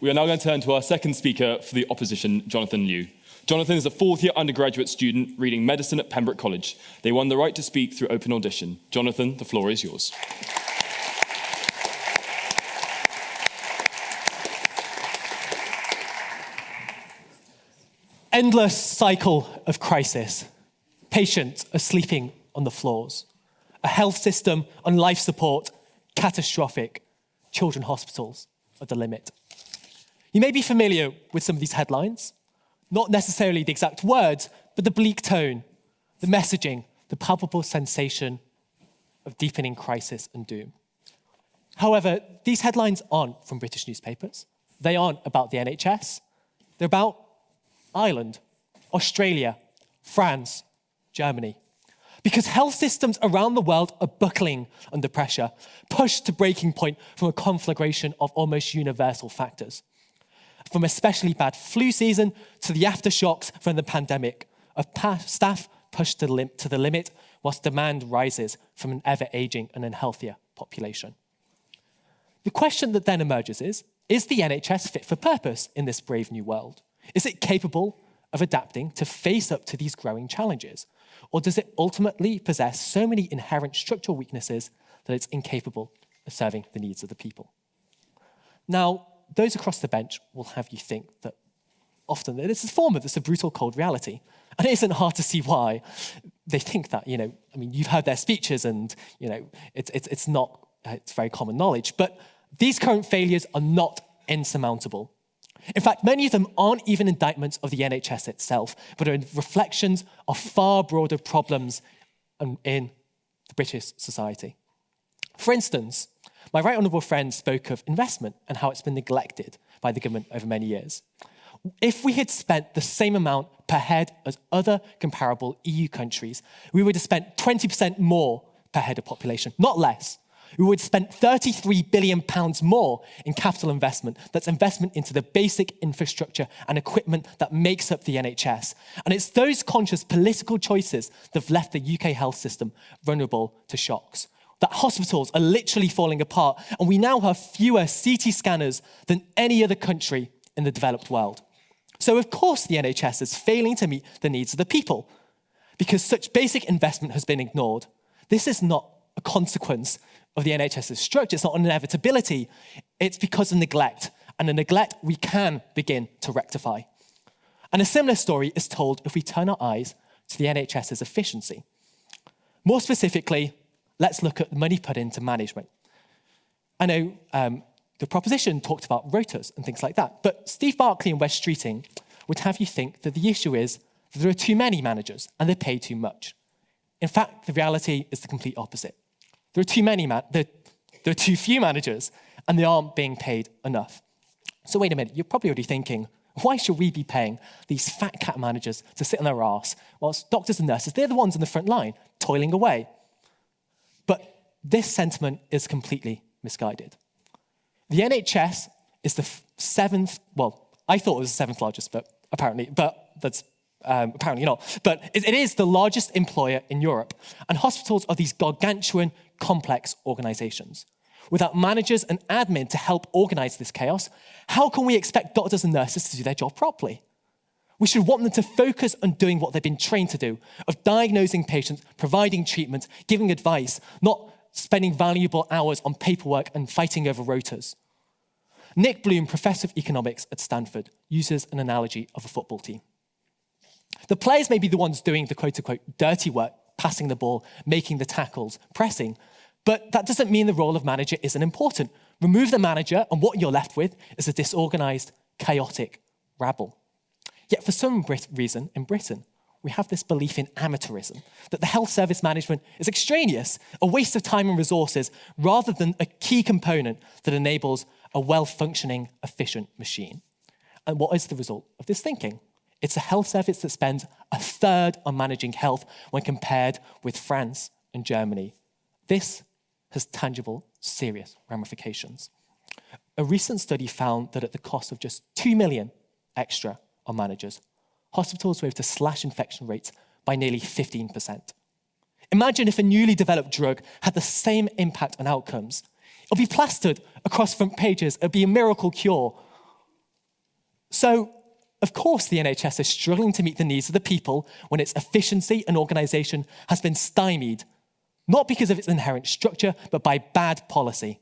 We are now going to turn to our second speaker for the opposition, Jonathan Liu. Jonathan is a fourth-year undergraduate student reading medicine at Pembroke College. They won the right to speak through open audition. Jonathan, the floor is yours. Endless cycle of crisis. Patients are sleeping on the floors. A health system on life support, catastrophic. Children's hospitals are the limit. You may be familiar with some of these headlines, not necessarily the exact words, but the bleak tone, the messaging, the palpable sensation of deepening crisis and doom. However, these headlines aren't from British newspapers. They aren't about the NHS. They're about Ireland, Australia, France, Germany. Because health systems around the world are buckling under pressure, pushed to breaking point from a conflagration of almost universal factors. From especially bad flu season to the aftershocks from the pandemic, of staff pushed to the limit whilst demand rises from an ever-aging and unhealthier population. The question that then emerges is the NHS fit for purpose in this brave new world? Is it capable of adapting to face up to these growing challenges? Or does it ultimately possess so many inherent structural weaknesses that it's incapable of serving the needs of the people? Now, those across the bench will have you think that often this is form of this a brutal, cold reality. And it isn't hard to see why they think that, you've heard their speeches and, it's very common knowledge. But these current failures are not insurmountable. In fact, many of them aren't even indictments of the NHS itself, but are reflections of far broader problems in the British society. For instance, my right honourable friend spoke of investment and how it's been neglected by the government over many years. If we had spent the same amount per head as other comparable EU countries, we would have spent 20% more per head of population, not less. We would have spent £33 billion more in capital investment. That's investment into the basic infrastructure and equipment that makes up the NHS. And it's those conscious political choices that have left the UK health system vulnerable to shocks. That hospitals are literally falling apart, and we now have fewer CT scanners than any other country in the developed world. So of course the NHS is failing to meet the needs of the people because such basic investment has been ignored. This is not a consequence of the NHS's structure. It's not an inevitability. It's because of neglect, and the neglect we can begin to rectify. And a similar story is told if we turn our eyes to the NHS's efficiency. More specifically, let's look at the money put into management. I know the proposition talked about rotas and things like that, but Steve Barclay and Wes Streeting would have you think that the issue is that there are too many managers and they pay too much. In fact, the reality is the complete opposite. There are too few managers and they aren't being paid enough. So wait a minute, you're probably already thinking, why should we be paying these fat cat managers to sit on their arse whilst doctors and nurses, they're the ones in the front line, toiling away? But this sentiment is completely misguided. The NHS is the seventh, well, I thought it was the seventh largest, but that's apparently not. But it is the largest employer in Europe. And hospitals are these gargantuan, complex organizations. Without managers and admin to help organize this chaos, how can we expect doctors and nurses to do their job properly? We should want them to focus on doing what they've been trained to do, of diagnosing patients, providing treatment, giving advice, not spending valuable hours on paperwork and fighting over rotas. Nick Bloom, professor of economics at Stanford, uses an analogy of a football team. The players may be the ones doing the quote-unquote dirty work, passing the ball, making the tackles, pressing, but that doesn't mean the role of manager isn't important. Remove the manager and what you're left with is a disorganized, chaotic rabble. Yet for some reason in Britain, we have this belief in amateurism, that the health service management is extraneous, a waste of time and resources, rather than a key component that enables a well-functioning, efficient machine. And what is the result of this thinking? It's a health service that spends a third on managing health when compared with France and Germany. This has tangible, serious ramifications. A recent study found that at the cost of just 2 million extra on managers, hospitals were able to slash infection rates by nearly 15%. Imagine if a newly developed drug had the same impact on outcomes. It'll be plastered across front pages. It'll be a miracle cure. So, of course, the NHS is struggling to meet the needs of the people when its efficiency and organisation has been stymied, not because of its inherent structure, but by bad policy.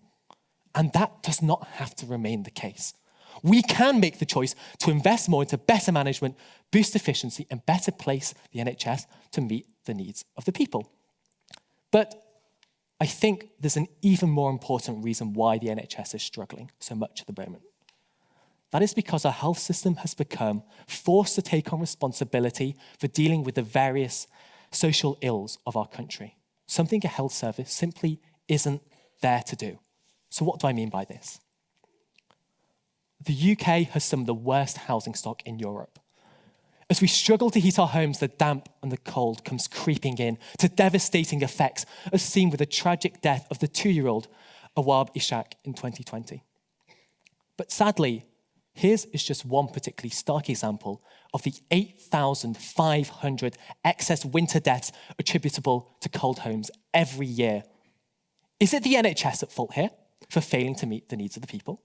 And that does not have to remain the case. We can make the choice to invest more into better management, boost efficiency, and better place the NHS to meet the needs of the people. But I think there's an even more important reason why the NHS is struggling so much at the moment. That is because our health system has become forced to take on responsibility for dealing with the various social ills of our country, something a health service simply isn't there to do. So what do I mean by this? The UK has some of the worst housing stock in Europe. As we struggle to heat our homes, the damp and the cold comes creeping in to devastating effects, as seen with the tragic death of the 2-year-old Awab Ishaq in 2020. But sadly, his is just one particularly stark example of the 8,500 excess winter deaths attributable to cold homes every year. Is it the NHS at fault here for failing to meet the needs of the people?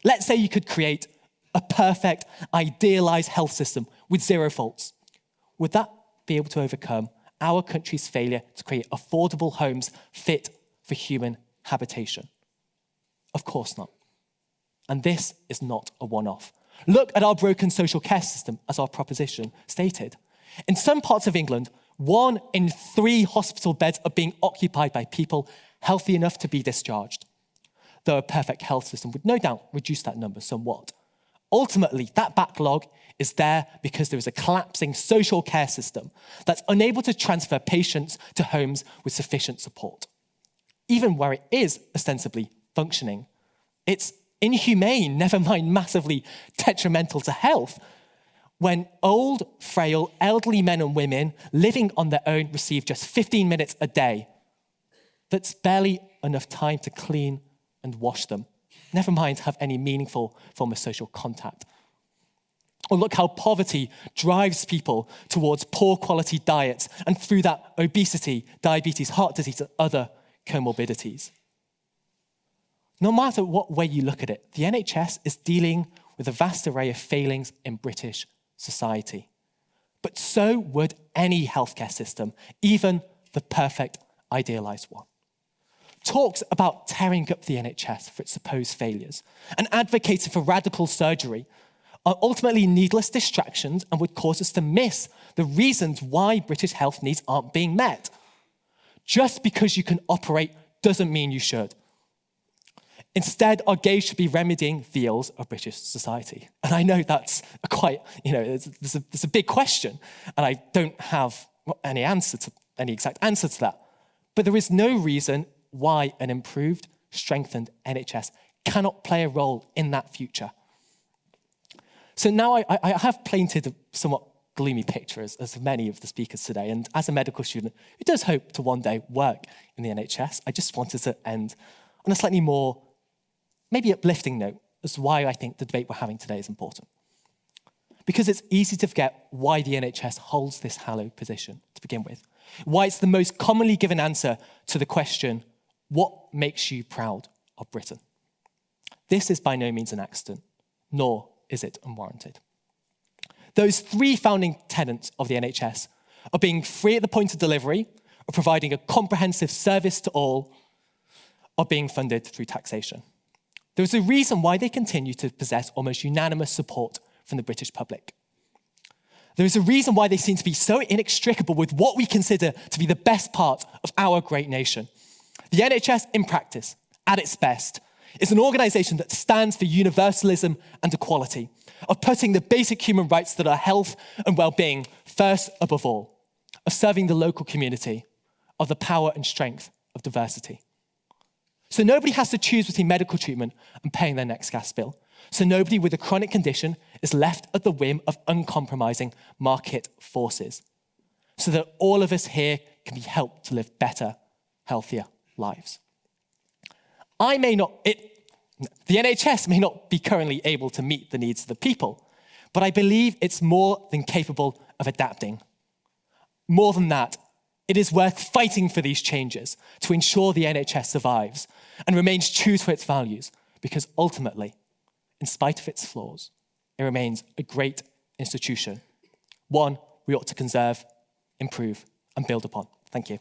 Let's say you could create a perfect, idealized health system with 0 faults. Would that be able to overcome our country's failure to create affordable homes fit for human habitation? Of course not. And this is not a one-off. Look at our broken social care system, as our proposition stated. In some parts of England, 1 in 3 hospital beds are being occupied by people healthy enough to be discharged, though a perfect health system would no doubt reduce that number somewhat. Ultimately, that backlog is there because there is a collapsing social care system that's unable to transfer patients to homes with sufficient support. Even where it is ostensibly functioning, it's inhumane, never mind massively detrimental to health, when old, frail, elderly men and women living on their own receive just 15 minutes a day. That's barely enough time to clean and wash them, never mind have any meaningful form of social contact. Or look how poverty drives people towards poor quality diets, and through that, obesity, diabetes, heart disease, and other comorbidities. No matter what way you look at it, the NHS is dealing with a vast array of failings in British society. But so would any healthcare system, even the perfect, idealised one. Talks about tearing up the NHS for its supposed failures and advocating for radical surgery are ultimately needless distractions and would cause us to miss the reasons why British health needs aren't being met. Just because you can operate doesn't mean you should. Instead, our gaze should be remedying the ills of British society. And I know that's quite, there's a big question, and I don't have any exact answer to that. But there is no reason why an improved, strengthened NHS cannot play a role in that future. So now I have painted a somewhat gloomy picture, as many of the speakers today, and as a medical student who does hope to one day work in the NHS, I just wanted to end on a slightly more, maybe uplifting note as to why I think the debate we're having today is important. Because it's easy to forget why the NHS holds this hallowed position to begin with, why it's the most commonly given answer to the question, what makes you proud of Britain? This is by no means an accident, nor is it unwarranted. Those 3 founding tenets of the NHS are being free at the point of delivery, of providing a comprehensive service to all, or being funded through taxation. There is a reason why they continue to possess almost unanimous support from the British public. There is a reason why they seem to be so inextricable with what we consider to be the best part of our great nation. The NHS, in practice, at its best, is an organisation that stands for universalism and equality, of putting the basic human rights that are health and well-being first above all, of serving the local community, of the power and strength of diversity. So nobody has to choose between medical treatment and paying their next gas bill. So nobody with a chronic condition is left at the whim of uncompromising market forces. So that all of us here can be helped to live better, healthier lives. The NHS may not be currently able to meet the needs of the people, but I believe it's more than capable of adapting. More than that, it is worth fighting for these changes to ensure the NHS survives and remains true to its values, because ultimately, in spite of its flaws, it remains a great institution. One we ought to conserve, improve, and build upon. Thank you.